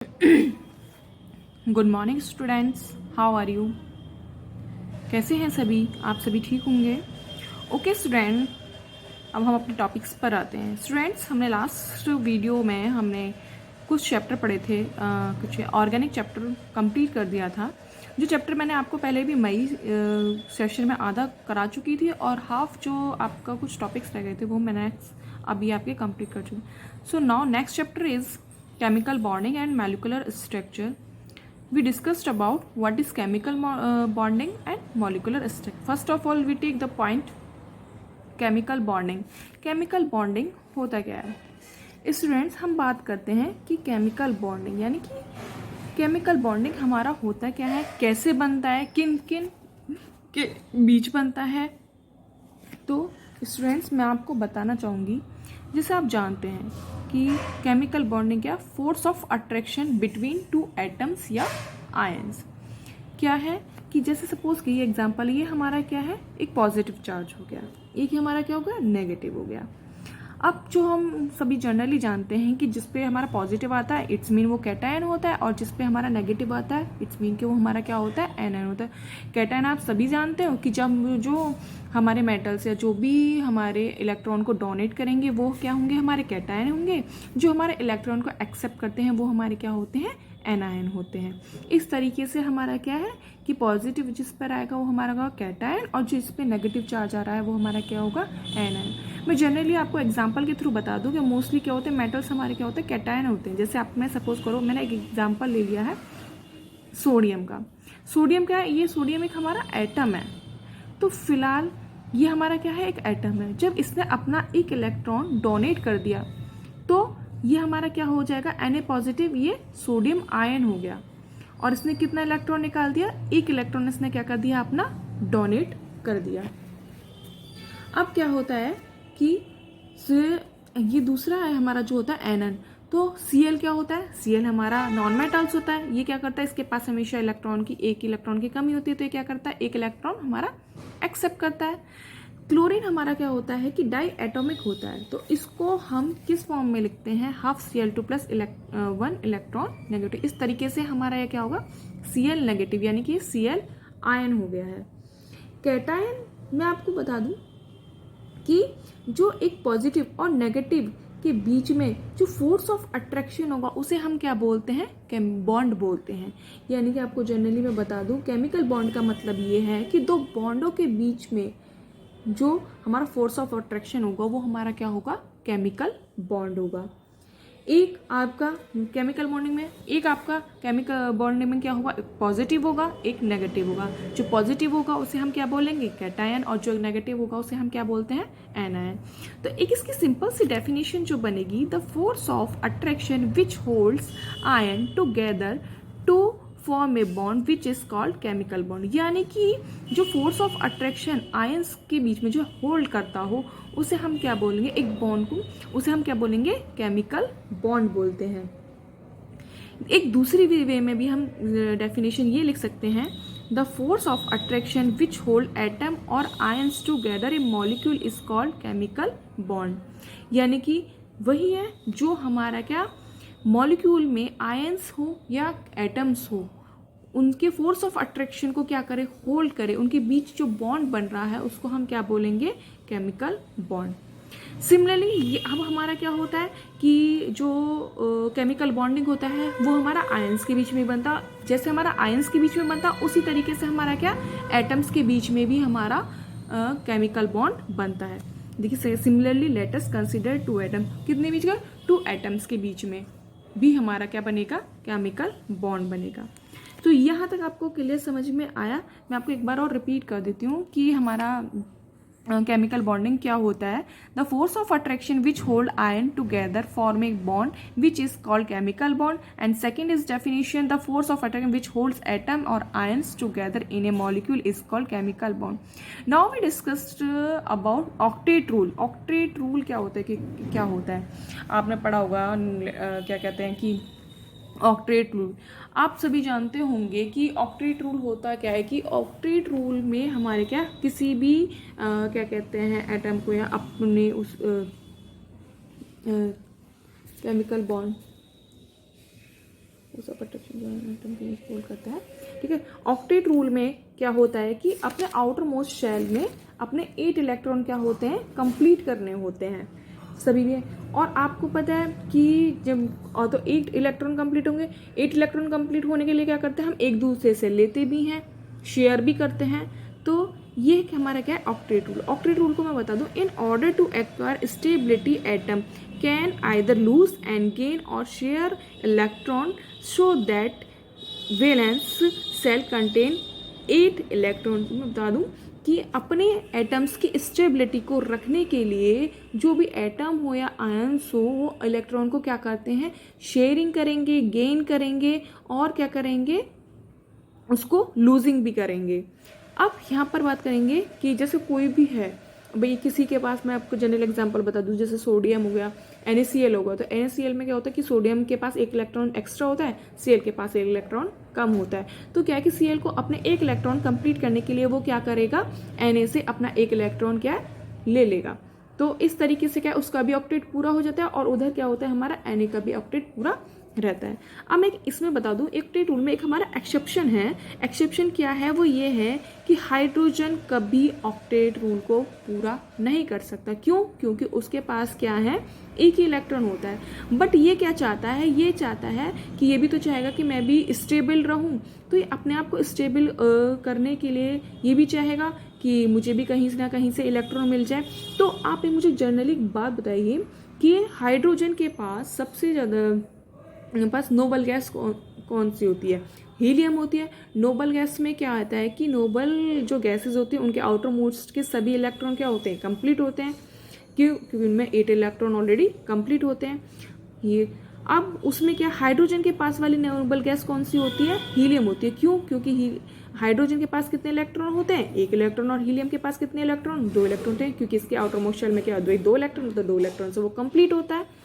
Good morning students, how are you. कैसे हैं सभी? आप सभी ठीक होंगे। ओके स्टूडेंट, अब हम अपने टॉपिक्स पर आते हैं। स्टूडेंट्स, हमने लास्ट वीडियो में हमने कुछ चैप्टर पढ़े थे, कुछ ऑर्गेनिक चैप्टर कंप्लीट कर दिया था। जो चैप्टर मैंने आपको पहले भी मई सेशन में आधा करा चुकी थी और हाफ जो आपका कुछ टॉपिक्स रह गए थे वो मैंने अभी आपके कंप्लीट कर चुकी। So now next chapter is chemical bonding and molecular structure. We discussed about what is chemical bonding and molecular structure. First of all, we take the point chemical bonding. Chemical bonding होता क्या है students? हम बात करते हैं कि chemical bonding यानी कि केमिकल बॉन्डिंग हमारा होता क्या है, कैसे बनता है, किन किन के बीच बनता है। तो स्टूडेंट्स, मैं आपको बताना चाहूँगी, जैसे आप जानते हैं कि केमिकल बॉन्डिंग क्या, force of attraction between two atoms या आयंस। क्या है कि जैसे सपोज कि ये एग्जांपल, ये हमारा क्या है, एक पॉजिटिव चार्ज हो गया, एक हमारा क्या हो गया, नेगेटिव हो गया। अब जो हम सभी जनरली जानते हैं कि जिस पे हमारा पॉजिटिव आता है इट्स मीन वो कैटायन होता है, और जिस पे हमारा नेगेटिव आता है इट्स मीन कि वो हमारा क्या होता है, एनायन होता है। कैटायन आप सभी जानते हो कि जब जो हमारे मेटल्स या जो भी हमारे इलेक्ट्रॉन को डोनेट करेंगे वो क्या होंगे, हमारे कैटायन होंगे। जो हमारे इलेक्ट्रॉन को एक्सेप्ट करते हैं वो हमारे क्या होते हैं, एनायन होते हैं। इस तरीके से हमारा क्या है कि पॉजिटिव जिस पर आएगा वो हमारा होगा कैटायन, और जिस पे नेगेटिव चार्ज आ रहा है वो हमारा क्या होगा, एनायन। मैं जनरली आपको एग्जांपल के थ्रू बता दूं कि मोस्टली क्या होते हैं, मेटल्स हमारे क्या होते हैं, कैटायन होते हैं। जैसे आप, मैं सपोज करो, मैंने एक एग्जांपल ले लिया है सोडियम का। सोडियम क्या है, ये सोडियम एक हमारा एटम है। तो फिलहाल ये हमारा क्या है, एक एटम है। जब इसने अपना एक इलेक्ट्रॉन डोनेट कर दिया तो ये हमारा क्या हो जाएगा, Na पॉजिटिव, ये सोडियम आयन हो गया। और इसने कितना इलेक्ट्रॉन निकाल दिया, एक इलेक्ट्रॉन इसने क्या कर दिया, अपना डोनेट कर दिया। अब क्या होता है कि ये दूसरा है हमारा जो होता है एनन। तो Cl क्या होता है, Cl हमारा नॉन मेटल्स होता है। ये क्या करता है, इसके पास हमेशा इलेक्ट्रॉन की एक इलेक्ट्रॉन की कमी होती है, तो ये क्या करता है, एक इलेक्ट्रॉन हमारा एक्सेप्ट करता है। क्लोरीन हमारा क्या होता है कि डाई एटॉमिक होता है, तो इसको हम किस फॉर्म में लिखते हैं, half Cl2 plus 1 electron negative. इस तरीके से हमारा यह क्या होगा, Cl नेगेटिव, यानी कि Cl आयन हो गया है। कैटायन मैं आपको बता दूं कि जो एक पॉजिटिव और नेगेटिव के बीच में जो फोर्स ऑफ अट्रैक्शन होगा उसे हम क्या बोलते हैं, बॉन्ड बोलते हैं। यानी कि आपको जनरली मैं बता दूं, केमिकल बॉन्ड का मतलब ये है कि दो बॉन्डों के बीच में जो हमारा फोर्स ऑफ अट्रैक्शन होगा वो हमारा क्या होगा, केमिकल बॉन्ड होगा। एक आपका केमिकल बॉन्डिंग में, एक आपका केमिकल बॉन्डिंग में क्या होगा, एक पॉजिटिव होगा, एक नेगेटिव होगा। जो पॉजिटिव होगा उसे हम क्या बोलेंगे, कैटायन, और जो नेगेटिव होगा उसे हम क्या बोलते हैं, एनायन। तो एक इसकी सिंपल सी डेफिनेशन जो बनेगी, the force of attraction which holds ion together to form a bond which is called chemical bond. यानी कि जो फोर्स ऑफ अट्रैक्शन आयंस के बीच में जो होल्ड करता हो उसे हम क्या बोलेंगे, एक बॉन्ड को, उसे हम क्या बोलेंगे, केमिकल बॉन्ड बोलते हैं। एक दूसरी वे में भी हम डेफिनेशन ये लिख सकते हैं, the force of attraction which hold atom or ions together a molecule is called chemical bond. यानी कि वही है जो हमारा क्या, मॉलिक्यूल में आयंस हो या एटम्स हो, उनके फोर्स ऑफ अट्रैक्शन को क्या करे, होल्ड करे, उनके बीच जो बॉन्ड बन रहा है उसको हम क्या बोलेंगे, केमिकल बॉन्ड। सिमिलरली अब हमारा क्या होता है कि जो केमिकल बॉन्डिंग होता है वो हमारा आयंस के बीच में बनता, जैसे हमारा आयंस के बीच में बनता उसी तरीके से हमारा क्या, एटम्स के बीच में भी हमारा केमिकल बॉन्ड बनता है। देखिए, similarly let us consider two atom, कितने बीच का, टू एटम्स के बीच में भी हमारा क्या बनेगा, केमिकल बॉन्ड बनेगा। तो यहाँ तक आपको क्लियर समझ में आया। मैं आपको एक बार और रिपीट कर देती हूँ कि हमारा केमिकल बॉन्डिंग क्या होता है, the force of attraction which hold ion together form a bond which is called chemical bond. And second is definition, the force of attraction which holds atom or ions together in a molecule is called chemical bond. Now we discussed about octet rule. Octet rule क्या होता है, कि क्या होता है, आपने पढ़ा होगा क्या कहते हैं कि ऑक्टेट रूल। आप सभी जानते होंगे कि ऑक्टेट रूल होता क्या है, कि ऑक्टेट रूल में हमारे क्या, किसी भी क्या कहते हैं एटम को या अपने उस chemical bond, force of attraction जो एटम के होल्ड करता है, ठीक है। ऑक्टेट रूल में क्या होता है कि अपने आउटर मोस्ट शेल में अपने 8 इलेक्ट्रॉन क्या होते हैं, कंप्लीट करने होते हैं सभी में। और आपको पता है कि जब तो 8 इलेक्ट्रॉन कंप्लीट होंगे, 8 इलेक्ट्रॉन कंप्लीट होने के लिए क्या करते हैं, हम एक दूसरे से लेते भी हैं, शेयर भी करते हैं। तो ये हमारा क्या है, ऑक्टेट रूल। ऑक्टेट रूल को मैं बता दूं, in order to acquire stability atom can either lose and gain or share electron so that valence shell contain 8 electron. मैं बता दूं कि अपने एटम्स की स्टेबिलिटी को रखने के लिए जो भी एटम हो या आयंस हो, वो इलेक्ट्रॉन को क्या करते हैं, शेयरिंग करेंगे, गेन करेंगे और क्या करेंगे, उसको लूजिंग भी करेंगे। अब यहाँ पर बात करेंगे कि जैसे कोई भी है भाई, किसी के पास, मैं आपको जनरल एग्जांपल बता दूं, जैसे सोडियम हो गया, NaCl होगा, तो NaCl में क्या होता है कि सोडियम के पास 1 इलेक्ट्रॉन एक्स्ट्रा होता है, Cl के पास 1 इलेक्ट्रॉन कम होता है। तो क्या है कि Cl को अपने 1 इलेक्ट्रॉन कंप्लीट करने के लिए वो क्या करेगा, Na से अपना 1 इलेक्ट्रॉन क्या ले लेगा। तो इस तरीके से क्या है, उसका भी ऑक्टेट पूरा हो जाता है और उधर क्या होता है, हमारा Na का भी ऑक्टेट पूरा रहता है। अब मैं इसमें बता दूं, ऑक्टेट रूल में एक हमारा एक्सेप्शन है। एक्सेप्शन क्या है, वो ये है कि हाइड्रोजन कभी ऑक्टेट रूल को पूरा नहीं कर सकता। क्यों? क्योंकि उसके पास क्या है, एक ही इलेक्ट्रॉन होता है। बट ये क्या चाहता है, ये चाहता है कि ये भी तो चाहेगा कि मैं भी स्टेबल रहूं। तो ये अपने आप को स्टेबल करने के लिए ये भी चाहेगा कि मुझे भी कहीं ना कहीं से इलेक्ट्रॉन मिल जाए। तो आप मुझे जनरली एक बात बताइए कि हाइड्रोजन के पास सबसे ज़्यादा पास नोबल गैस कौन सी होती है, हीलियम होती है। नोबल गैस में क्या आता है कि नोबल जो गैसेस होती हैं उनके आउटर मोस्ट के सभी इलेक्ट्रॉन क्या होते हैं, कंप्लीट होते हैं। क्यों? क्योंकि उनमें 8 इलेक्ट्रॉन ऑलरेडी कंप्लीट होते हैं। ये अब उसमें क्या, हाइड्रोजन के पास वाली नोबल गैस कौन सी होती है, हीलियम होती है। क्यों? क्योंकि हाइड्रोजन के पास कितने इलेक्ट्रॉन होते हैं, 1 इलेक्ट्रॉन, और हीलियम के पास कितने इलेक्ट्रॉन, 2 इलेक्ट्रॉन होते हैं। क्योंकि इसके आउटर मोस्ट शेल में क्या 2 इलेक्ट्रॉन, तो 2 इलेक्ट्रॉन से वो कंप्लीट होता है।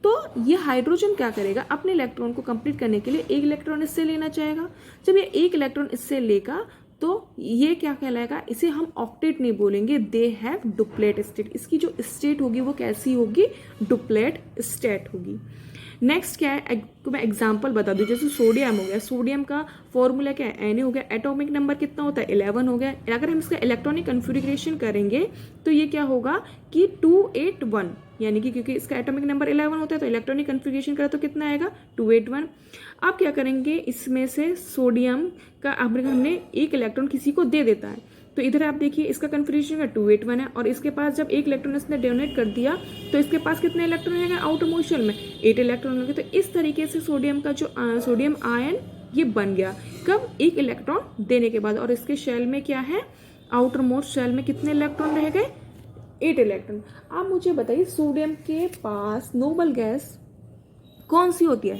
तो ये हाइड्रोजन क्या करेगा, अपने इलेक्ट्रॉन को कंप्लीट करने के लिए 1 इलेक्ट्रॉन इससे लेना चाहेगा। जब ये 1 इलेक्ट्रॉन इससे लेगा तो ये क्या कहलाएगा, इसे हम ऑक्टेट नहीं बोलेंगे, दे हैव डुप्लेट स्टेट। इसकी जो स्टेट होगी वो कैसी होगी, डुप्लेट स्टेट होगी। नेक्स्ट क्या है, मैं एग्जांपल बता दूं, जैसे सोडियम हो गया, सोडियम का फॉर्मूला क्या है, Na हो गया, एटॉमिक नंबर कितना होता है, 11 हो गया। अगर हम इसका इलेक्ट्रॉनिक कन्फिग्रेशन करेंगे तो ये क्या होगा कि 281, यानी कि क्योंकि इसका एटॉमिक नंबर 11 होता है तो इलेक्ट्रॉनिक कन्फिग्रेशन करें तो कितना आएगा, 281। अब क्या करेंगे, इसमें से सोडियम का हमने 1 इलेक्ट्रॉन किसी को दे देता है, तो इधर आप देखिए इसका कन्फिग्रेशन का 281 है, और इसके पास जब 1 इलेक्ट्रॉन इसने डोनेट कर दिया तो इसके पास कितने इलेक्ट्रॉन रहेगा, आउटर मोस्ट शेल में 8 इलेक्ट्रॉन होंगे। तो इस तरीके से सोडियम का जो सोडियम आयन ये बन गया, कब, 1 इलेक्ट्रॉन देने के बाद। और इसके शेल में क्या है, आउटर मोस्ट शेल में कितने इलेक्ट्रॉन रह गए, 8 इलेक्ट्रॉन। आप मुझे बताइए सोडियम के पास नोबल गैस कौन सी होती है,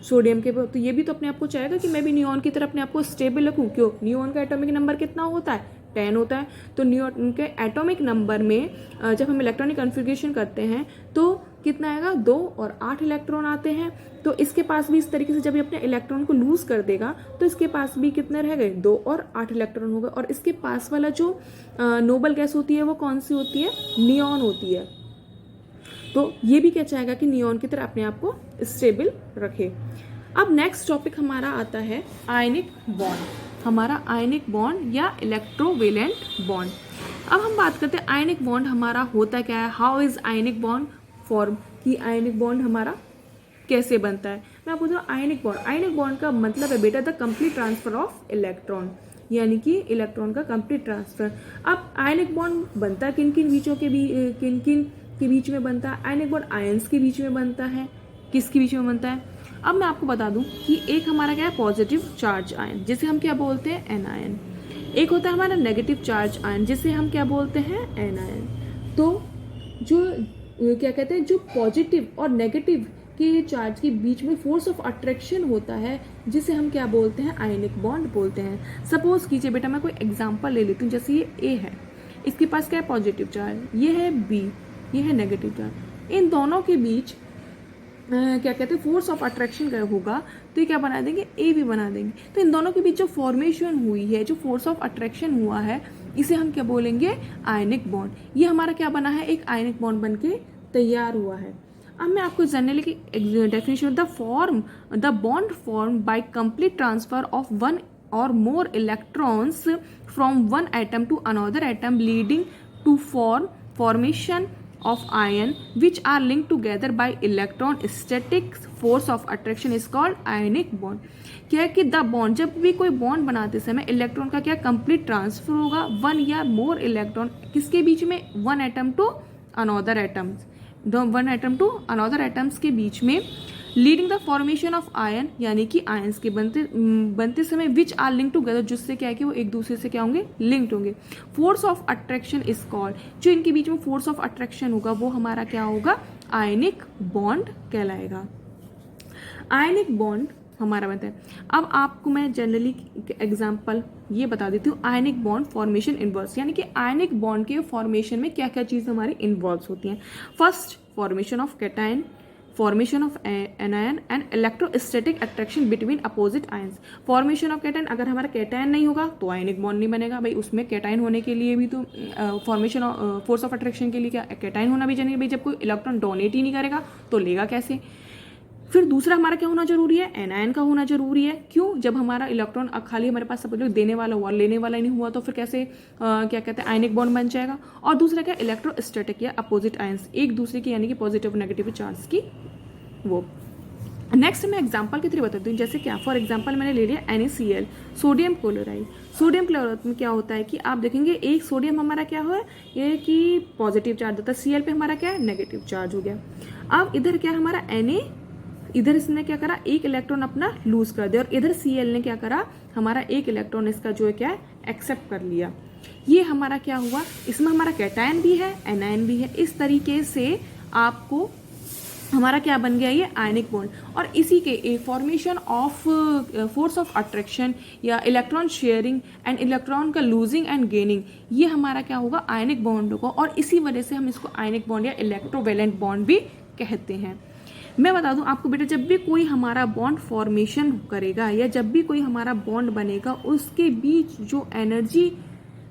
सोडियम के पास। तो ये भी तो अपने आप को चाहेगा कि मैं भी नियॉन की तरह अपने आप को स्टेबल रखूं। क्यों? नियॉन का एटॉमिक नंबर कितना होता है, 10 होता है। तो नियॉन के एटॉमिक नंबर में जब हम इलेक्ट्रॉनिक कन्फिग्रेशन करते हैं तो कितना आएगा, 2 और 8 इलेक्ट्रॉन आते हैं। तो इसके पास भी इस तरीके से जब ये अपने इलेक्ट्रॉन को लूज कर देगा तो इसके पास भी कितने रह गए, 2 और 8 इलेक्ट्रॉन हो गए। और इसके पास वाला जो नोबल गैस होती है वो कौन सी होती है, नियॉन होती है। तो ये भी क्या चाहेगा कि नियॉन की तरह अपने आप को स्टेबल रखे। अब नेक्स्ट टॉपिक हमारा आता है आयनिक बॉन्ड। हमारा आयनिक बॉन्ड या इलेक्ट्रोवेलेंट बॉन्ड। अब हम बात करते हैं आयनिक बॉन्ड हमारा होता क्या है, how is ionic bond form, कि आयनिक बॉन्ड हमारा कैसे बनता है। मैं आपको बताऊँ आयनिक बॉन्ड का मतलब है बेटा the complete transfer of electron, यानी कि इलेक्ट्रॉन का कंप्लीट ट्रांसफर। अब आयनिक बॉन्ड बनता किन किन के बीच में बनता है, आयनिक बॉन्ड आयंस के बीच में बनता है, किसके बीच में बनता है। अब मैं आपको बता दूं कि एक हमारा क्या है, पॉजिटिव चार्ज आयन, जिसे हम क्या बोलते हैं, एन आयन। एक होता है हमारा नेगेटिव चार्ज आयन, जिसे हम क्या बोलते हैं, एन आयन। तो जो क्या कहते हैं, जो पॉजिटिव और नेगेटिव के चार्ज के बीच में फोर्स ऑफ अट्रैक्शन होता है, जिसे हम क्या बोलते हैं, आयनिक बॉन्ड बोलते हैं। सपोज कीजिए बेटा मैं कोई एग्जांपल ले लेती हूँ, जैसे ये ए है, इसके पास क्या है, पॉजिटिव चार्ज, ये है बी, ये है नेगेटिव चार्ज। इन दोनों के बीच क्या कहते हैं, फोर्स ऑफ अट्रैक्शन का होगा, तो ये क्या बना देंगे, ए भी बना देंगे। तो इन दोनों के बीच जो फॉर्मेशन हुई है, जो फोर्स ऑफ अट्रैक्शन हुआ है, इसे हम क्या बोलेंगे, आयनिक बॉन्ड। ये हमारा क्या बना है, एक आयनिक बॉन्ड बन के तैयार हुआ है। अब मैं आपको जनरली की definition the bond form by complete transfer of one or more electrons from one atom to another atom leading to formation of ion which are linked together by electron static force of attraction is called ionic bond. क्या है कि the bond, जब भी कोई bond बनाते समय electron का क्या कंप्लीट ट्रांसफर होगा वन या मोर इलेक्ट्रॉन किसके बीच में, one atom to another atoms, one atom to another atoms के बीच में, leading the formation of ion यानी कि आयंस के बनते समय विच आर लिंक टूगेदर, जिससे क्या है कि वो एक दूसरे से क्या होंगे, लिंक्ड होंगे. Force of attraction is called, जो इनके बीच में फोर्स ऑफ अट्रैक्शन होगा वो हमारा क्या होगा, आयनिक बॉन्ड कहलाएगा. आयनिक बॉन्ड हमारा बनता है. अब आपको मैं जनरली एग्जांपल ये बता देती हूँ, आयनिक बॉन्ड फॉर्मेशन इन्वॉल्व, यानी कि आयनिक बॉन्ड के फॉर्मेशन में क्या क्या चीज़ हमारी इन्वॉल्व होती हैं. First, formation of cation, formation of anion and electrostatic attraction between opposite ions. Formation of cation, अगर हमारा कैटायन नहीं होगा तो आयनिक बॉन्ड नहीं बनेगा भाई. उसमें कैटायन होने के लिए भी तो फॉर्मेशन फोर्स ऑफ अट्रैक्शन के लिए क्या कैटायन होना भी चाहिए भाई. जब कोई इलेक्ट्रॉन डोनेट ही नहीं करेगा तो लेगा कैसे. फिर दूसरा हमारा क्या होना जरूरी है, एनायन का होना जरूरी है. क्यों, जब हमारा इलेक्ट्रॉन खाली हमारे पास सपोज देने वाला हुआ, लेने वाला नहीं हुआ तो फिर कैसे क्या कहते हैं आयनिक बॉन्ड बन जाएगा. और दूसरा क्या, इलेक्ट्रोस्टैटिक या अपोजिट आयंस, एक दूसरे की यानी कि पॉजिटिव नेगेटिव चार्ज की वो. नेक्स्ट मैं एग्जांपल के थ्रू बताती हूँ. जैसे क्या, फॉर एग्जांपल मैंने ले लिया NaCl, sodium chloride. Sodium chloride में क्या होता है कि आप देखेंगे एक सोडियम हमारा क्या हुआ, ये कि पॉजिटिव चार्ज होता है, Cl पे हमारा क्या है, नेगेटिव चार्ज हो गया. अब इधर क्या हमारा Na, इधर इसने क्या करा, एक इलेक्ट्रॉन अपना लूज कर दिया, और इधर Cl ने क्या करा, हमारा एक इलेक्ट्रॉन इसका जो है क्या है, एक्सेप्ट कर लिया. ये हमारा क्या हुआ, इसमें हमारा कैटायन भी है, एनायन भी है. इस तरीके से आपको हमारा क्या बन गया, ये आयनिक बॉन्ड. और इसी के formation of force of attraction या इलेक्ट्रॉन शेयरिंग एंड इलेक्ट्रॉन का लूजिंग एंड गेनिंग, ये हमारा क्या होगा, आयनिक बॉन्ड होगा. और इसी वजह से हम इसको आयनिक बॉन्ड या इलेक्ट्रोवैलेंट बॉन्ड भी कहते हैं. मैं बता दूं आपको बेटा, जब भी कोई हमारा बॉन्ड फॉर्मेशन करेगा या जब भी कोई हमारा बॉन्ड बनेगा, उसके बीच जो एनर्जी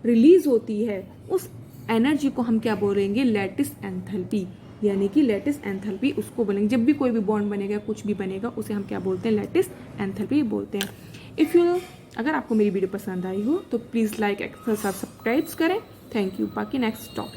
रिलीज होती है उस एनर्जी को हम क्या बोलेंगे, लैटिस एंथैल्पी. यानी कि लैटिस एंथैल्पी उसको बोलेंगे. जब भी कोई भी बॉन्ड बनेगा, कुछ भी बनेगा, उसे हम क्या बोलते हैं, लैटिस एंथैल्पी बोलते हैं. अगर आपको मेरी वीडियो पसंद आई हो तो प्लीज़ लाइक सब्सक्राइब करें. Thank you. बाकी नेक्स्ट टॉपिक.